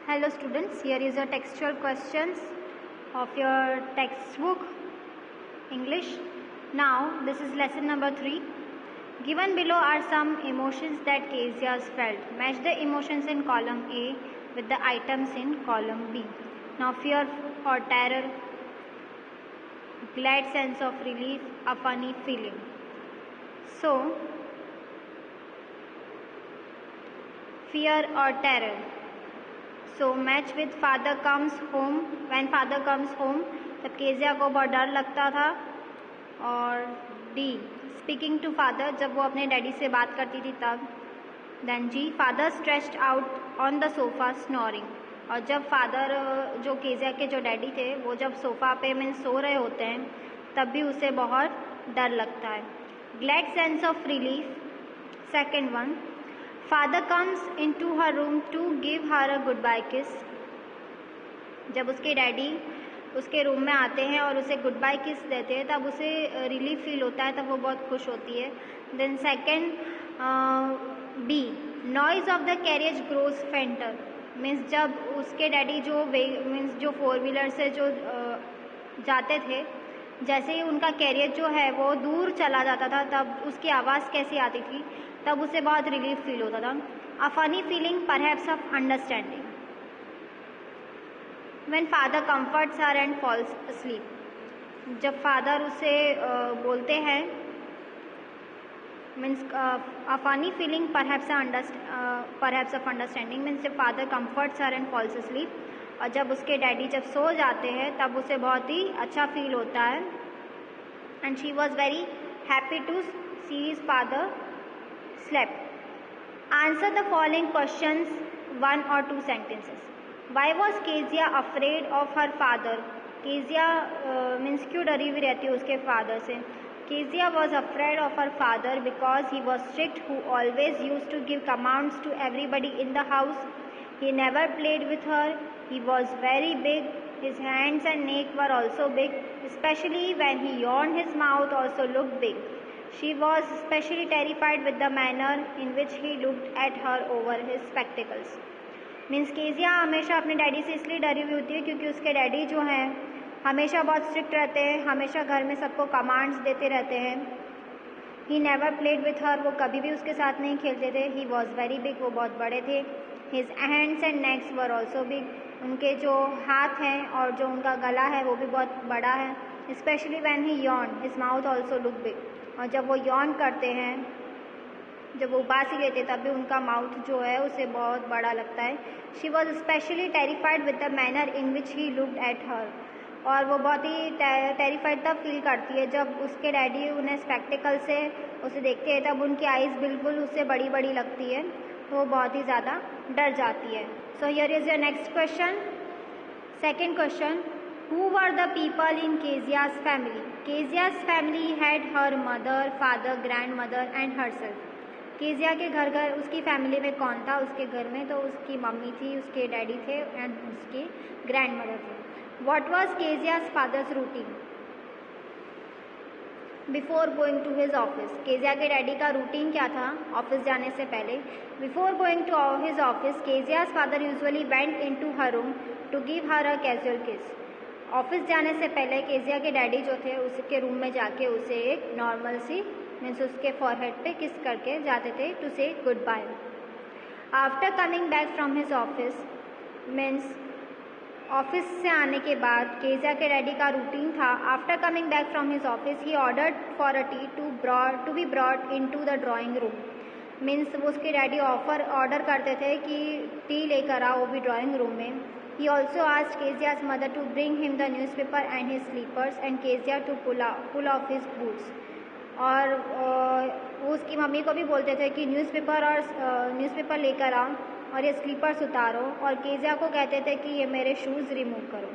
Hello students, here is your textual questions of your textbook English. Now this is lesson number 3. Given below are some emotions that Kezia felt. Match the emotions in column A with the items in column B. Now fear or terror, glad sense of relief, a funny feeling. So fear or terror. So match with father comes home. When father comes home तब Kezia को बहुत डर लगता था. और D speaking to father, जब वो अपने डैडी से बात करती थी तब. Then the father stretched out on the sofa snoring, और जब फादर जो केजिया के जो डैडी थे वो जब सोफ़ा पे मीन्स सो रहे होते हैं तब भी उसे बहुत डर लगता है. Glad sense of relief. Second one, father comes in to her room to give her a good bye kiss. जब उसके डैडी उसके रूम में आते हैं और उसे गुड बाय किस देते हैं तब उसे रिलीफ फील होता है, तब वो बहुत खुश होती है. Then second B, noise of the carriage grows fainter. Means जब उसके डैडी जो मीन्स जो फोर व्हीलर से जो जाते थे, जैसे ही उनका कैरियर जो है वो दूर चला जाता था तब उसकी आवाज़ कैसी आती थी, तब उसे बहुत रिलीफ फील होता था. A funny feeling perhaps of understanding. When father comforts her and falls asleep. जब फादर उसे बोलते हैं means a funny feeling perhaps of understanding means जब father comforts her and falls asleep, और जब उसके डैडी जब सो जाते हैं तब उसे बहुत ही अच्छा फील होता है. And she was very happy to see his father slept. Answer the following questions, 1 or 2 sentences. Why was Kezia afraid of her father? Kezia means क्यों डरी हुई रहती है उसके फादर से. Kezia was afraid of her father because he was strict, who always used to give commands to everybody in the house. He never played with her. He was very big. His hands and neck were also big, especially when he yawned. His mouth also looked big. She was especially terrified with the manner in which he looked at her over his spectacles. Means Kezia हमेशा अपने daddy से इसलिए डरी हुई होती है क्योंकि उसके डैडी जो हैं हमेशा बहुत स्ट्रिक्ट रहते हैं, हमेशा घर में सबको कमांड्स देते रहते हैं. He never played with her, वो कभी भी उसके साथ नहीं खेलते थे. ही वॉज वेरी बिग, वो बहुत बड़े थे. His hands and next were also big, उनके जो हाथ हैं और जो उनका गला है वो भी बहुत बड़ा है. Specially when he Yon, his mouth also look big, और जब वो यॉन करते हैं, जब वो उबासी लेते तब भी उनका माउथ जो है उसे बहुत बड़ा लगता है. She was specially terrified with the manner in which he looked at her, और वो बहुत ही टेरिफाइड तब फील करती है जब उसके डैडी उन्हें स्पेक्टिकल से उसे देखते हैं, तब उनकी आइज़ बिल्कुल उससे बड़ी बड़ी लगती है, तो वो बहुत ही ज़्यादा डर जाती है. So here is your next question. Second question, Who were the people in Kezia's family? Kezia's family had her mother, father, grandmother and herself. Kezia के घर उसकी फैमिली में कौन था उसके घर में? तो उसकी मम्मी थी, उसके डैडी थे एंड उसकी ग्रैंडमदर थे. What was Kezia's father's routine before going to his office? Kezia के डैडी का रूटीन क्या था ऑफिस जाने से पहले? Before going to his office, Kezia's father usually went in to her room to give her a casual kiss. Office जाने से पहले केजिया के डैडी जो थे उसके रूम में जाके उसे एक नॉर्मल सी मीन्स उसके फॉरहेड पे किस करके जाते थे to say good bye. After coming back from his office means office से आने के बाद केजिया के डैडी का रूटीन था. After coming back from his office he ordered for a tea to be brought into the drawing room. Means वो उसके daddy order करते थे कि टी लेकर आओ, वो भी ड्राइंग रूम में. He also asked Kezia's mother to bring him the newspaper and his slippers and Kezia to pull off his boots. और वो उसकी मम्मी को भी बोलते थे कि न्यूज़पेपर लेकर आओ और ये स्लीपर्स उतारो, और केजिया को कहते थे कि ये मेरे शूज़ रिमूव करो.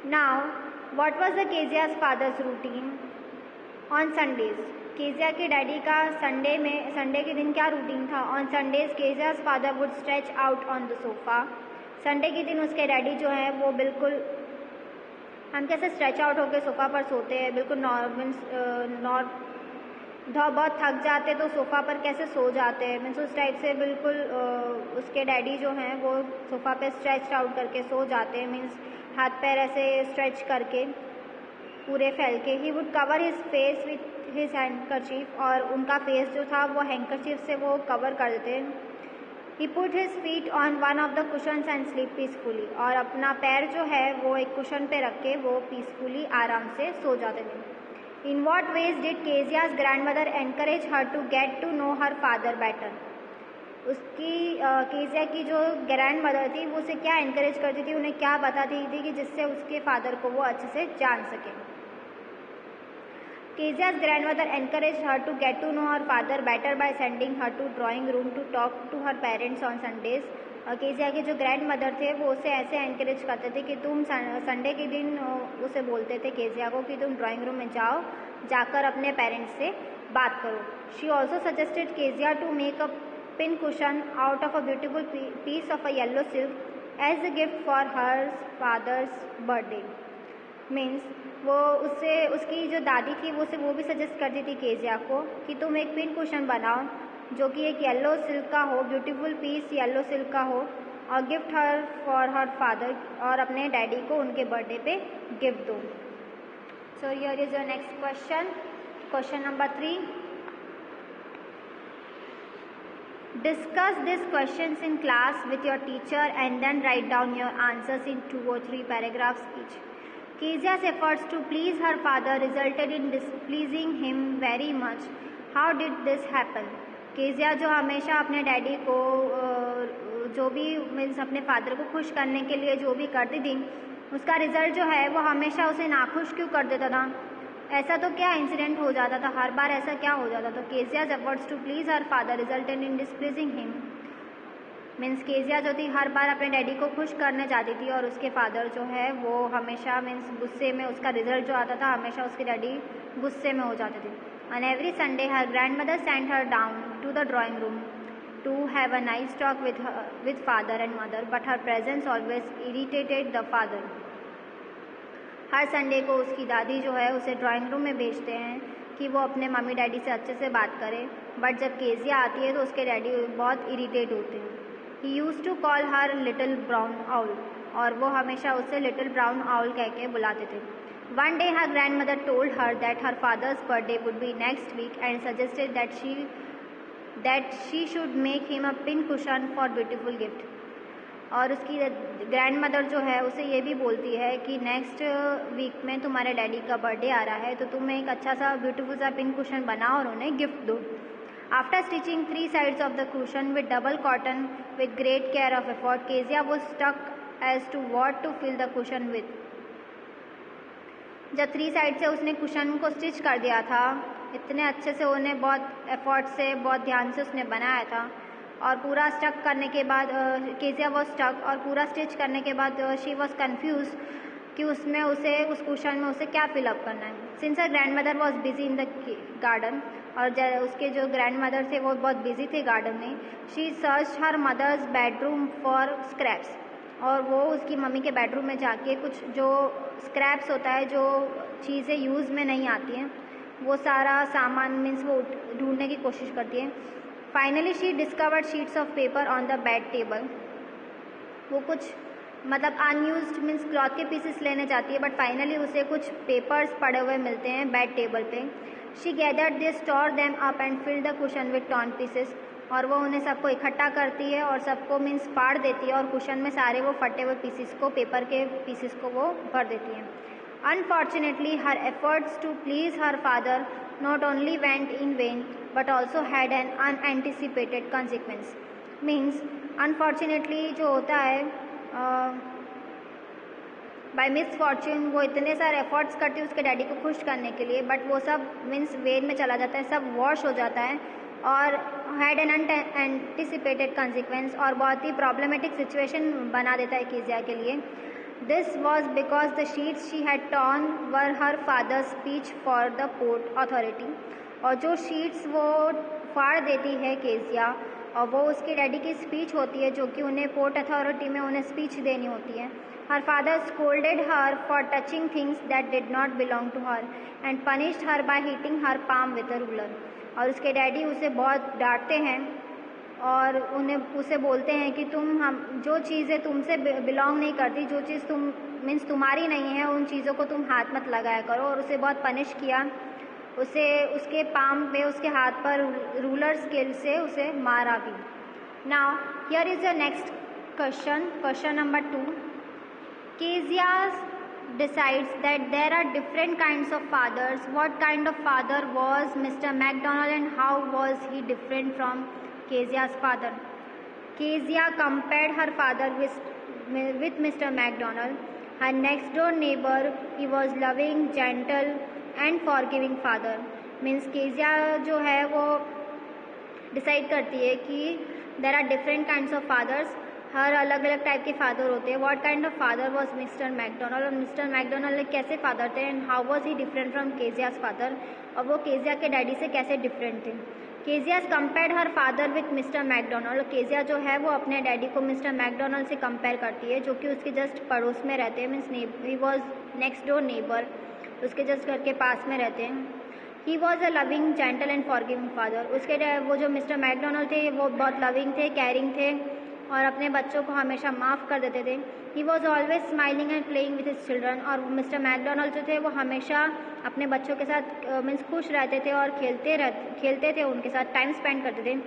Now what was the Kezia's father's routine on Sundays? Kezia के डैडी का संडे के दिन क्या रूटीन था? On Sundays Kezia's father would stretch out on the sofa. Sunday के दिन उसके डैडी जो हैं वो बिल्कुल हम कैसे स्ट्रेच आउट होकर सोफ़ा पर सोते हैं, बिल्कुल बहुत थक जाते तो सोफ़ा पर कैसे सो जाते हैं, मीन्स उस टाइप से बिल्कुल उसके डैडी जो हैं वो सोफ़ा पे स्ट्रेच आउट करके सो जाते हैं, मीन्स हाथ पैर ऐसे स्ट्रेच करके पूरे फैल के। He would cover his face with his handkerchief, और उनका फेस जो था वो हैंडकरचीफ से वो कवर कर देते हैं। He put his feet on one of the cushions and sleep peacefully, और अपना पैर जो है वो एक कुशन पे रख के वो पीसफुली आराम से सो जाते थे। In what ways did Kezia's grandmother encourage her to get to know her father better? उसकी केजिया की जो ग्रैंड मदर थी वो उसे क्या इनकरेज करती थी, उन्हें क्या बताती थी कि जिससे उसके फादर को वो अच्छे से जान सके। Kezia's grandmother encouraged her to get to know her father better by sending her to drawing room to talk to her parents on Sundays. Kezia के जो ग्रैंड मदर थे वो उसे ऐसे एनकरेज करते थे कि तुम संडे के दिन उसे बोलते थे केजिया को कि तुम ड्राइंग रूम में जाओ, जाकर अपने पेरेंट्स से बात करो। She also suggested Kezia to make a pin cushion out of a beautiful piece of a yellow silk as a gift for her father's birthday. Means वो उससे उसकी जो दादी थी वो उसे वो भी सजेस्ट करती थी केजिया को कि तुम एक पिन कुशन बनाओ जो कि एक येलो सिल्क का हो, ब्यूटीफुल पीस येलो सिल्क का हो, और gift her for her father, और अपने डैडी को उनके बर्थडे पे गिफ्ट दो। So here is your next question, question number 3. Discuss these questions in class with your teacher and then write down your answers in 2 or 3 paragraphs each. Kezia's efforts to please her father resulted in displeasing him very much. How did this happen? Kezia जो हमेशा अपने daddy को जो भी means अपने father को खुश करने के लिए जो भी करती थी उसका रिजल्ट जो है वो हमेशा उसे नाखुश क्यों कर देता था? ऐसा तो क्या इंसिडेंट हो जाता था, हर बार ऐसा क्या हो जाता था? केजिया's efforts to please her father resulted in displeasing him. Means Kezia जो थी हर बार अपने डैडी को खुश करने जाती थी और उसके फादर जो है वो हमेशा मीन्स गुस्से में, उसका रिजल्ट जो आता था हमेशा उसके डैडी गुस्से में हो जाते थे। On every Sunday, her grandmother sent her down to the drawing room to have a nice talk with father and mother, but her presence always irritated the father. Her Sunday को उसकी दादी जो है उसे ड्राइंग रूम में भेजते हैं कि वो अपने मम्मी डैडी से अच्छे से बात करे, बट जब केजिया आती है तो उसके डैडी बहुत इरिटेट होते हैं। He used to call her little brown owl, और वो हमेशा उसे little brown owl कह के बुलाते थे। One day her grandmother told her that her father's birthday would be next week and suggested that she should make him a pin cushion for beautiful gift. और उसकी ग्रैंड मदर जो है उसे ये भी बोलती है कि नेक्स्ट वीक में तुम्हारे डैडी का बर्थडे आ रहा है तो तुम एक अच्छा सा ब्यूटीफुल सा पिन कुशन बनाओ और उन्हें गिफ्ट दो। After stitching 3 sides of the cushion with double cotton with great care of effort, Kezia was stuck as to what to fill the cushion with. जब 3 साइड से उसने कुशन को stitch कर दिया था, इतने अच्छे से उन्हें बहुत एफर्ट से बहुत ध्यान से उसने बनाया था, और पूरा स्टक करने के बाद केजिया वॉज स्टक, और पूरा स्टिच करने के बाद शी वॉज कन्फ्यूज कि उसमें उसे उस कुशन में उसे क्या फिलअप करना है। Since her grand mother was busy in the garden, और उसके जो ग्रैंड मदर थे वो बहुत बिजी थे गार्डन में। She search her mother's bedroom for scraps, और वो उसकी मम्मी के बेडरूम में जाके कुछ जो स्क्रैप्स होता है, जो चीज़ें यूज़ में नहीं आती हैं, वो सारा सामान मीन्स वो ढूंढने की कोशिश करती है। Finally she discovered sheets of paper on the bed table. वो कुछ मतलब अनयूज्ड मीन्स क्लॉथ के पीसेस लेने जाती है, बट फाइनली उसे कुछ पेपर्स पड़े हुए मिलते हैं बेड टेबल पे। She gathered they store them up and filled the cushion with torn pieces, और वो उन्हें सबको इकट्ठा करती है और सबको मीन्स फाड़ देती है, और कुशन में सारे वो फटे हुए पीसेस को, पेपर के पीसेस को वो भर देती है। Unfortunately her efforts to please her father not only went in vain but also had an unanticipated consequence. Means unfortunately जो होता है बाय मिस फॉर्च्यून वो इतने सारे एफर्ट्स करती है उसके डैडी को खुश करने के लिए, बट वो सब मीन्स वेन में चला जाता है, सब वॉश हो जाता है, और हैड एन एंटिसिपेटेड कॉन्सिक्वेंस, और बहुत ही प्रॉब्लमेटिक सिचुएशन बना देता है केजिया के लिए। This was because the sheets she had torn were her father speech for the port authority, और जो शीट्स वो फाड़ देती है केजिया, और वो उसके डैडी की स्पीच होती है जो कि उन्हें पोर्ट अथॉरिटी में उन्हें स्पीच देनी होती है. Her father scolded her for touching things that did not belong to her and punished her by hitting her palm with a ruler. और उसके डैडी उसे बहुत डांटते हैं और उसे बोलते हैं कि हम जो चीज़ें तुमसे बिलोंग नहीं करती, जो चीज़ मीन्स तुम्हारी नहीं है, उन चीज़ों को तुम हाथ मत लगाया करो. और उसे बहुत पनिश किया, उसे उसके पाम पे, उसके हाथ पर रूलर स्केल से उसे मारा भी. Now here is the next question number 2. Kezia decides that there are different kinds of fathers. What kind of father was Mr. MacDonald and how was he different from Kezia's father? Kezia compared her father with Mr. MacDonald. Her next door neighbor, he was loving, gentle and forgiving father. Means Kezia जो है वो decide करती है कि there are different kinds of fathers. हर अलग अलग type के father होते हैं. What kind of father was mister McDonald, और मिस्टर मैकडोनल्ड कैसे फादर थे, and how was he different from Kezia's father, और वो केजिया के डैडी से कैसे डिफरेंट थे. Keziah's compared her father with mister McDonald. Kezia जो है वो अपने डैडी को मिस्टर मैकडोनल्ड से कंपेयर करती है जो कि उसके जस्ट पड़ोस में रहते हैं. Means he was next door neighbour, उसके जस्ट घर के पास में रहते हैं. He was a loving, gentle and forgiving father. उसके वो जो मिस्टर मैकडोनल्ड थे वो बहुत लविंग थे, केयरिंग थे और अपने बच्चों को हमेशा माफ़ कर देते थे. He was always smiling and playing with his children. और मिस्टर मैकडोनल्ड जो थे वो हमेशा अपने बच्चों के साथ मीन्स खुश रहते थे और खेलते थे, उनके साथ टाइम स्पेंड करते थे.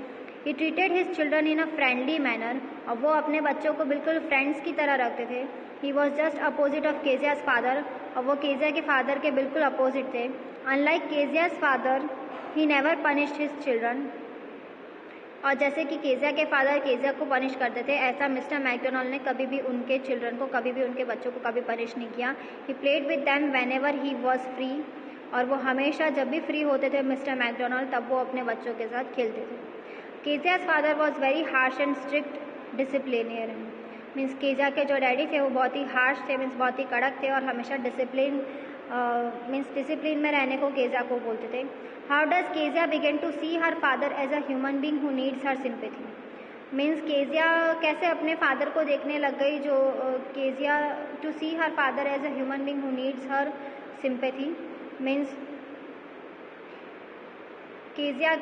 He treated his children in a friendly manner. और वो अपने बच्चों को बिल्कुल फ्रेंड्स की तरह रखते थे. He was just opposite of Kezia's father. और वो केजिया के फादर के बिल्कुल अपोजिट थे. Unlike Kezia's father, he never punished his children. और जैसे कि केजिया के फादर केजिया को पनिश करते थे, ऐसा मिस्टर मैकडोनल्ड ने कभी भी उनके चिल्ड्रन को, कभी भी उनके बच्चों को कभी पनिश नहीं किया. He played with them when ever he was free. और वो हमेशा जब भी फ्री होते थे मिस्टर मैकडोनल्ड, तब वो अपने बच्चों के साथ खेलते थे. Kezia's father was very harsh and strict disciplinarian. Means Kezia के जो डैडी थे वो बहुत ही हार्श थे, मीन्स बहुत ही कड़क थे और हमेशा डिसिप्लिन में रहने को केजिया को बोलते थे. How does Kezia begin to see her father as a human being who needs her sympathy. Means Kezia कैसे अपने फादर को देखने लग गई, जो Kezia to see her father as a human being who needs her sympathy. Means Kezia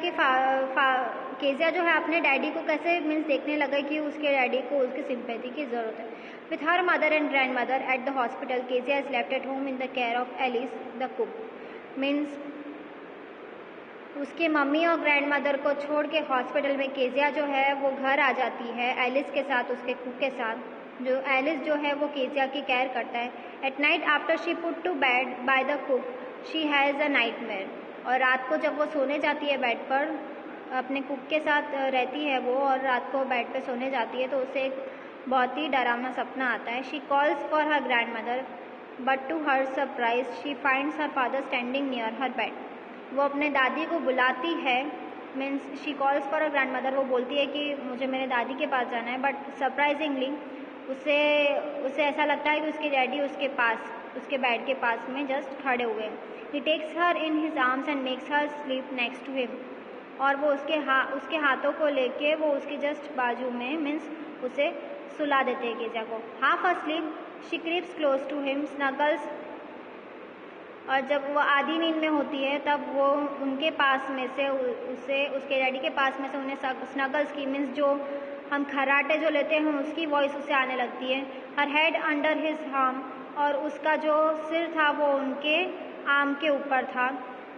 Kezia जो है अपने डैडी को कैसे मीन्स देखने लगा कि उसके डैडी को उसकी सिंपैथी की ज़रूरत है. With her mother and grandmother at the hospital, Kezia is left at home in the care of Alice the cook. Means उसके मम्मी और ग्रैंड मदर को छोड़ के हॉस्पिटल में केजिया जो है वो घर आ जाती है एलिस के साथ, उसके कुक के साथ. जो एलिस जो है वो केजिया की केयर करता है. At night after she put to bed by the cook, she has a nightmare. और रात को जब वो सोने जाती है बेड पर, अपने कुक के साथ रहती है वो, और रात को बेड पे सोने जाती है तो उसे एक बहुत ही डरावना सपना आता है. She calls for her grandmother but to her surprise she finds her father standing near her bed. वो अपने दादी को बुलाती है. Means she calls for a grandmother. वो बोलती है कि मुझे मेरे दादी के पास जाना है, बट सरप्राइजिंगली उसे ऐसा लगता है कि उसके डैडी उसके बेड के पास में जस्ट खड़े हुए हैं. He takes her in his arms and makes her sleep next to him. और वो उसके हाथों को लेके वो उसके जस्ट बाजू में मीन्स उसे सुला देते हैं केजिया को. Half asleep she creeps close to him snuggles. और जब वो आधी नींद में होती है तब वो उनके पास में से उसके डैडी के पास में से उन्हें स्नगल्स की, मीन्स जो हम खर्राटे जो लेते हैं उसकी वॉइस उसे आने लगती है. हर हेड अंडर हिज आर्म. और उसका जो सिर था वो उनके आर्म के ऊपर था.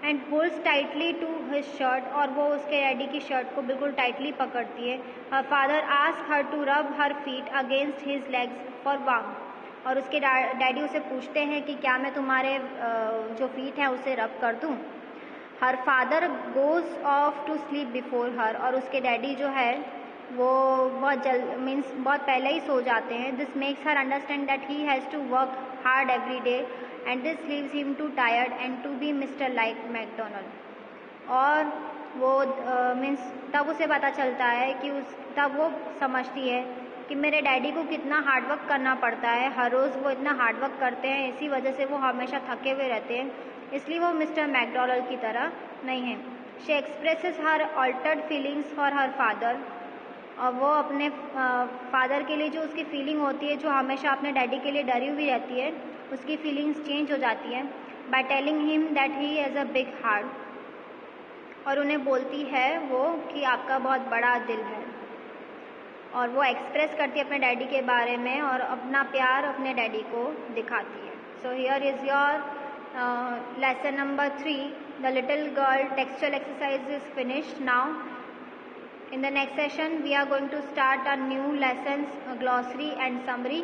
And holds tightly to his shirt. और वो उसके डैडी की शर्ट को बिल्कुल टाइटली पकड़ती है. Her father ask her to rub her feet against his legs for warm. और उसके डैडी उसे पूछते हैं कि क्या मैं तुम्हारे जो फीट हैं उसे रब कर दूं. Her father goes off to sleep before her. और उसके डैडी जो है वो बहुत पहले ही सो जाते हैं. This makes her understand that he has to work hard every day and this leaves him too tired and to be mister like McDonald. और वो मीन्स तब उसे पता चलता है कि तब वो समझती है कि मेरे डैडी को कितना हार्डवर्क करना पड़ता है. हर रोज़ वो इतना हार्डवर्क करते हैं, इसी वजह से वो हमेशा थके हुए रहते हैं, इसलिए वो मिस्टर मैकडोनल्ड की तरह नहीं है. She expresses her altered feelings for her father और वो अपने फादर के लिए जो उसकी फीलिंग होती है, जो हमेशा अपने डैडी के लिए डरी हुई रहती है, उसकी फीलिंग्स चेंज हो जाती हैं by telling him that he has a big heart. और उन्हें बोलती है वो कि आपका बहुत बड़ा दिल है, और वो एक्सप्रेस करती है अपने डैडी के बारे में और अपना प्यार अपने डैडी को दिखाती है। So here is your lesson number 3. The little girl textual exercise is finished now. In the next session we are going to start a new lessons glossary and summary.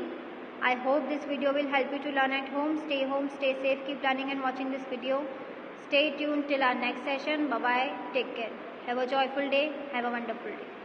I hope this video will help you to learn at home. Stay home, stay safe, keep learning and watching this video. Stay tuned till our next session. Bye bye, take care, have a joyful day, have a wonderful day.